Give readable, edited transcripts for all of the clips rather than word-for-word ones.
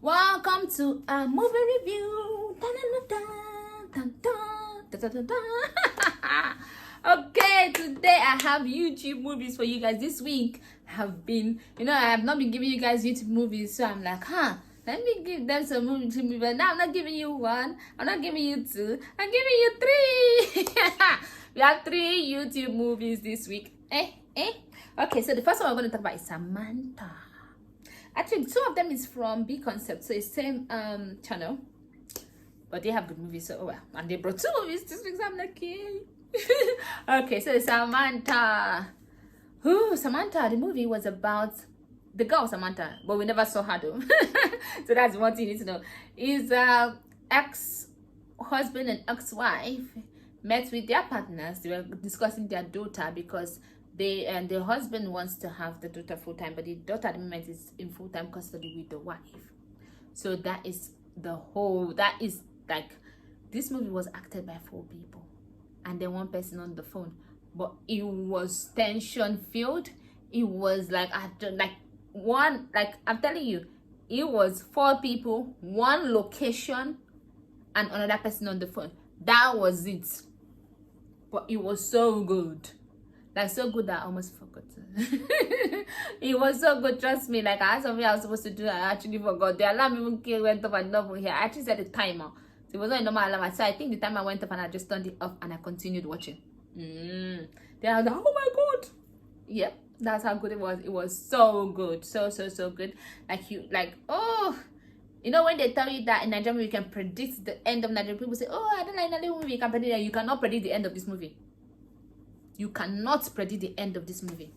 Welcome to a movie review. Dun, dun, dun, dun, dun, dun, dun. Okay, today I have YouTube movies for you guys. This week have been, I have not been giving you guys YouTube movies, so I'm like, let me give them some movies. But now I'm not giving you one, I'm not giving you two, I'm giving you three. We have 3 YouTube movies this week. Okay, so the first one we're going to talk about is Samantha. Actually, 2 of them is from B Concept, so it's same channel, but they have good movies. So well, and they brought 2 movies this week. So I'm like, yay. Okay, so Samantha. Samantha. The movie was about the girl Samantha, but we never saw her though. So that's one thing you need to know. Is ex-husband and ex-wife met with their partners. They were discussing their daughter because the husband wants to have the daughter full-time, but the daughter at the moment is in full-time custody with the wife. So that is like, this movie was acted by 4 people and then 1 person on the phone, but it was tension filled. It was like I'm telling you, it was 4 people, 1 location, and another person on the phone. That was it. But it was so good. Like, so good that I almost forgot. It was so good, trust me. Like, I had something I was supposed to do, I actually forgot. The alarm even went off and double here. I actually set the timer. So it wasn't a normal alarm. So I think the timer went off and I just turned it off and I continued watching. Then I was like, oh my god. Yep, that's how good it was. It was so good. So good. When they tell you that in Nigeria movie you can predict the end of Nigeria, people say, oh, I don't like Nollywood movie, you can predict that. You cannot predict the end of this movie. You cannot predict the end of this movie.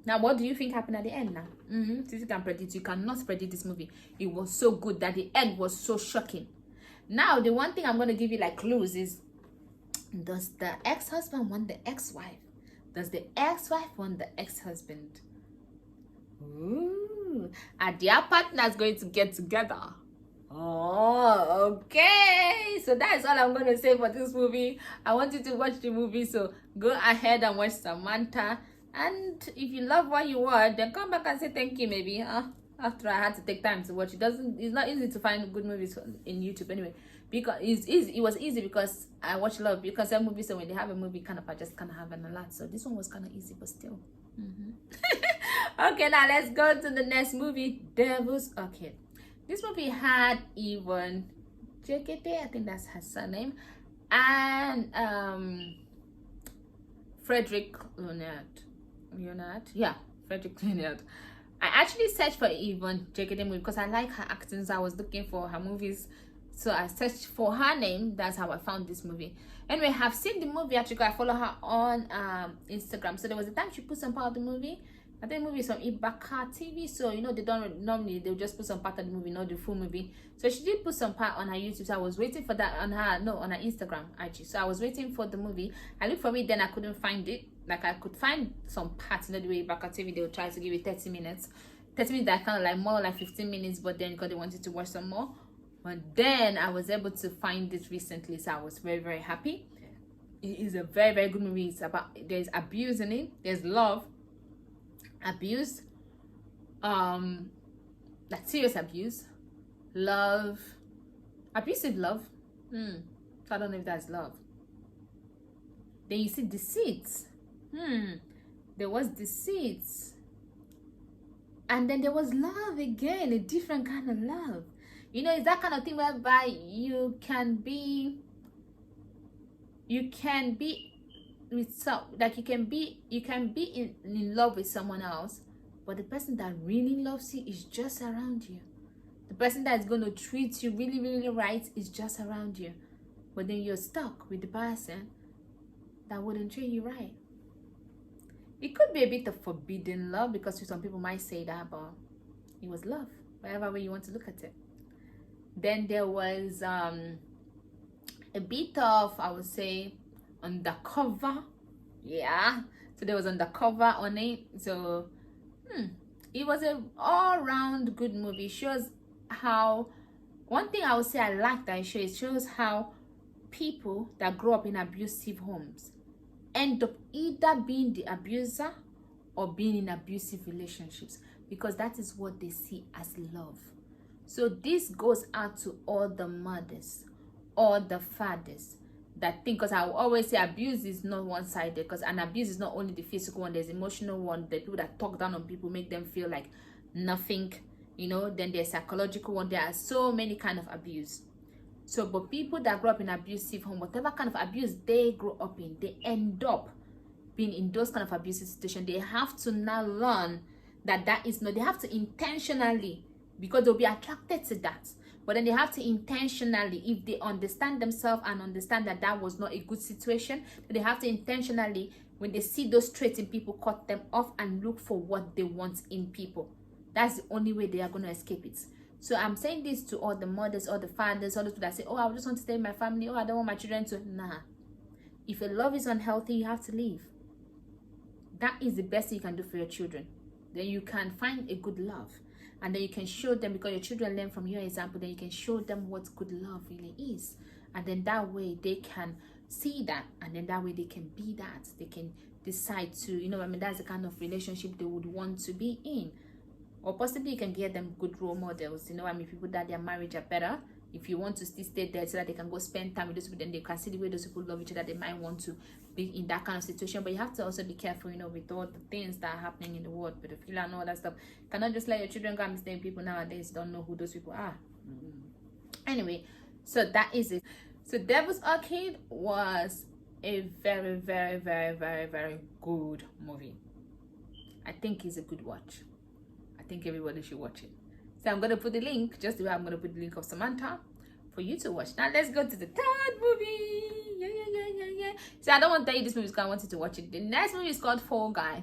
Now, what do you think happened at the end now? Since you can predict, you cannot predict this movie. It was so good that the end was so shocking. Now, the one thing I'm going to give you like clues is, does the ex-husband want the ex-wife? Does the ex-wife want the ex-husband? Ooh. Are their partners going to get together? Oh, okay. So that's all I'm going to say for this movie. I want you to watch the movie, so go ahead and watch Samantha. And if you love what you watch, then come back and say thank you maybe. After I had to take time to watch it. It's not easy to find good movies in YouTube anyway. Because it was easy because I watch a lot of because some movies, so when they have a movie I just kind of have a lot. So this one was kind of easy, but still. Okay, now let's go to the next movie, Devil's Orchid. This movie had Yvonne, Jegede, I think that's her surname, and Fredrick, Leonard. Yeah, Fredrick, Leonard. I actually searched for Yvonne Jegede movie because I like her acting, so I was looking for her movies. So I searched for her name. That's how I found this movie. Anyway, I have seen the movie actually. I follow her on Instagram. So there was a time she put some part of the movie. I think the movie is from Ibaka TV. So they don't normally, they'll just put some part of the movie, not the full movie. So she did put some part on her YouTube. So I was waiting for that on her Instagram actually. So I was waiting for the movie. I looked for it, then I couldn't find it. Like, I could find some parts, the way Ibaka TV, they'll try to give it 30 minutes. 30 minutes that kind of like more like 15 minutes, but then because they wanted to watch some more. But then I was able to find it recently, so I was very, very happy. It is a very, very good movie. It's about, there's abuse in it, there's love, abuse, like serious abuse, love, abusive love. So I don't know if that's love. Then you see deceit. There was deceit, and then there was love again, a different kind of love. It's that kind of thing whereby you can be with some, like you can be in love with someone else, but the person that really loves you is just around you. The person that is going to treat you really, really right is just around you, but then you're stuck with the person that wouldn't treat you right. It could be a bit of forbidden love, because some people might say that, but it was love, whatever way you want to look at it. Then there was a bit of, I would say, undercover. Yeah, so there was undercover on it. So it was an all-round good movie. It shows how, one thing I would say I like that it shows how people that grow up in abusive homes end up either being the abuser or being in abusive relationships, because that is what they see as love. So this goes out to all the mothers, all the fathers that think, because I will always say abuse is not one-sided, because an abuse is not only the physical one, there's emotional one, the people that talk down on people, make them feel like nothing, you know. Then there's psychological one. There are so many kind of abuse. So but people that grow up in abusive home, whatever kind of abuse they grow up in, they end up being in those kind of abusive situations. They have to now learn that that is not, they have to intentionally, because they'll be attracted to that, but then they have to intentionally, if they understand themselves and understand that that was not a good situation, they have to intentionally, when they see those traits in people, cut them off and look for what they want in people. That's the only way they are going to escape it. So I'm saying this to all the mothers, all the fathers, all those people that say, oh, I just want to stay in my family, oh, I don't want my children to. Nah. If your love is unhealthy, you have to leave. That is the best thing you can do for your children. Then you can find a good love, and then you can show them, because your children learn from your example, then you can show them what good love really is, and then that way they can see that, and then that way they can be that. They can decide to, you know, I mean, that's the kind of relationship they would want to be in. Or possibly you can get them good role models, you know, I mean, people that their marriage are better. If you want to still stay there so that they can go spend time with those people, then they can see the way those people love each other, they might want to be in that kind of situation. But you have to also be careful, you know, with all the things that are happening in the world, pedophilia and all that stuff. You cannot just let your children go and mistake people nowadays, don't know who those people are. Anyway, so that is it. So Devil's Orchid was a very, very, very, very, very good movie. I think it's a good watch. I think everybody should watch it. So I'm going to put the link, just the way I'm going to put the link of Samantha for you to watch. Now let's go to the third movie. Yeah. So I don't want to tell you this movie because I want you to watch it. The next movie is called Fall Guy.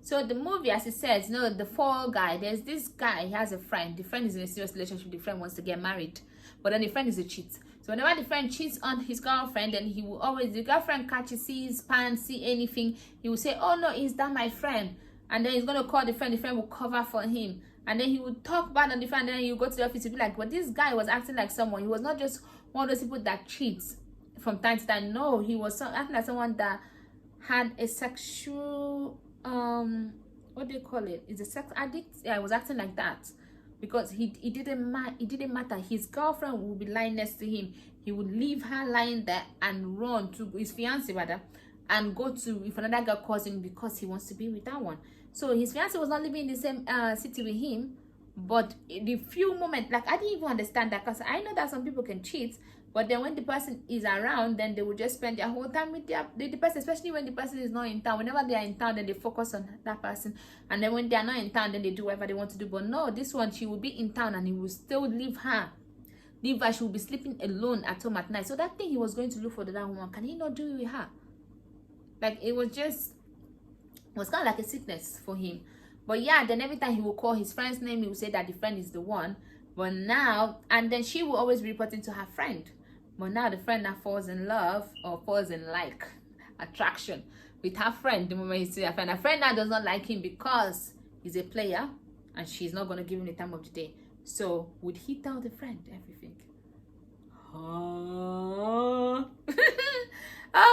So the movie, as it says, you know, the Fall Guy, there's this guy, he has a friend. The friend is in a serious relationship. The friend wants to get married, but then the friend is a cheat. So whenever the friend cheats on his girlfriend, then he will always, the girlfriend catches, sees pants, see anything, he will say, oh no, is that my friend? And then he's going to call the friend will cover for him. And then he would talk bad on the friend, and then you go to the office to be like, but this guy was acting like someone. He was not just one of those people that cheats from time to time. No, he was acting like someone that had a sexual, what do you call it? Is a sex addict? Yeah, he was acting like that. Because it didn't matter. His girlfriend would be lying next to him. He would leave her lying there and run to his fiancée rather, and go to, if another girl calls him, because he wants to be with that one. So his fiancée was not living in the same city with him, but the few moments, like I didn't even understand that, because I know that some people can cheat, but then when the person is around, then they will just spend their whole time with the person, especially when the person is not in town. Whenever they are in town, then they focus on that person, and then when they are not in town, then they do whatever they want to do. But no, this one, she will be in town and he will still leave her. She will be sleeping alone at home at night. So that thing he was going to look for the that woman, can he not do it with her? Like, it was kind of like a sickness for him. But yeah, then every time he will call his friend's name, he will say that the friend is the one. But now, and then she will always be reporting to her friend. But now the friend that falls in love, or falls in like attraction with her friend the moment he sees her friend now does not like him because he's a player and she's not going to give him the time of the day. So would he tell the friend everything?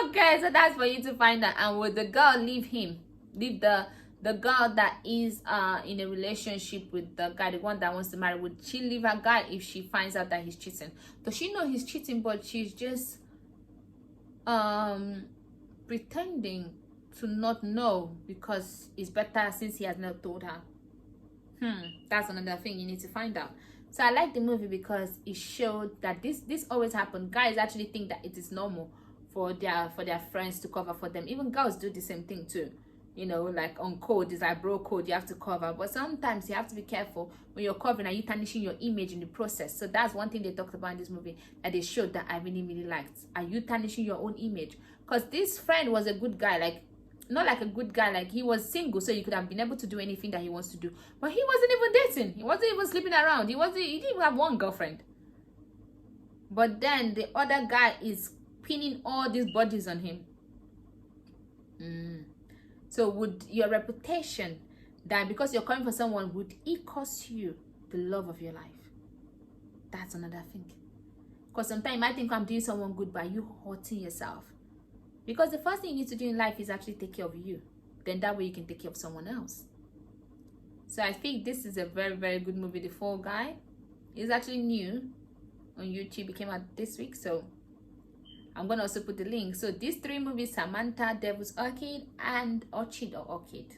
Okay, so that's for you to find out. And would the girl leave the girl that is in a relationship with the guy, the one that wants to marry, would she leave her guy if she finds out that he's cheating? Does she know he's cheating, but she's just pretending to not know because it's better since he has not told her? That's another thing you need to find out. So I like the movie because it showed that this always happens. Guys actually think that it is normal for their friends to cover for them. Even girls do the same thing too. You know, like on code, it's like bro code, you have to cover. But sometimes you have to be careful when you're covering. Are you tarnishing your image in the process? So that's one thing they talked about in this movie that they showed that I really, really liked. Are you tarnishing your own image? Because this friend was a good guy, like, not like a good guy, like he was single, so he could have been able to do anything that he wants to do. But he wasn't even dating. He wasn't even sleeping around. He didn't even have one girlfriend. But then the other guy is pinning all these bodies on him. So would your reputation, that because you're coming for someone, would it cost you the love of your life? That's another thing. Because sometimes you might think I'm doing someone good, but you hurting yourself. Because the first thing you need to do in life is actually take care of you. Then that way you can take care of someone else. So I think this is a very, very good movie, The Fall Guy. It's actually new on YouTube. It came out this week, so I'm gonna also put the link. So these three movies: Samantha, Devil's Orchid, and Orchid or Orchid.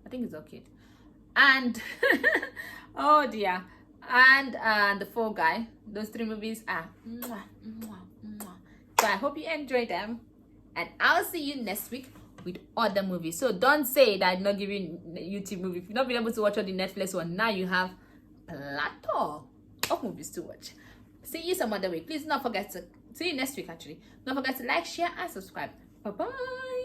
I think it's Orchid. And oh dear, and the Fall Guy. Those three movies are mwah, mwah, mwah. So I hope you enjoy them, and I'll see you next week with other movies. So don't say that I'm not giving YouTube movie. If you've not been able to watch all the Netflix one, now you have plateau of movies to watch. See you some other week. Please don't forget to see you next week. Actually, don't forget to like, share, and subscribe. Bye bye.